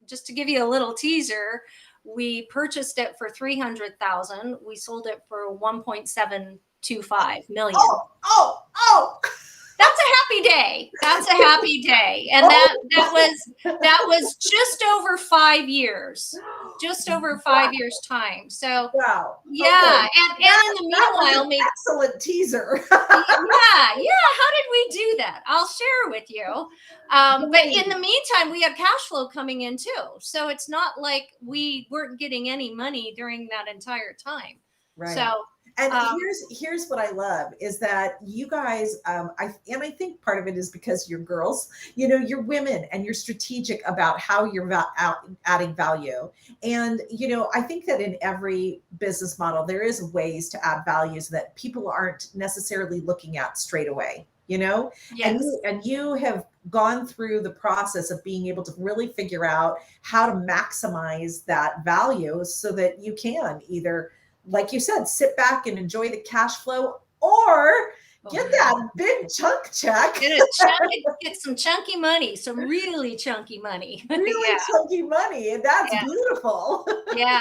just to give you a little teaser, we purchased it for 300,000. We sold it for 1.725 million. Oh. That's a happy day. That's a happy day. And that was just over 5 years. Just over 5 years time. So wow. Yeah. Okay. And in the meanwhile, excellent teaser. Yeah. How did we do that? I'll share with you. But in the meantime, we have cash flow coming in too. So it's not like we weren't getting any money during that entire time. Right. So and here's what I love is that you guys, I think part of it is because you're girls, you're women and you're strategic about how you're adding value. And, I think that in every business model, there is ways to add values that people aren't necessarily looking at straight away, Yes. And you have gone through the process of being able to really figure out how to maximize that value so that you can either, like you said, sit back and enjoy the cash flow, or get that big chunk check. Get some chunky money, some really chunky money. Really chunky money. And that's beautiful. Yeah.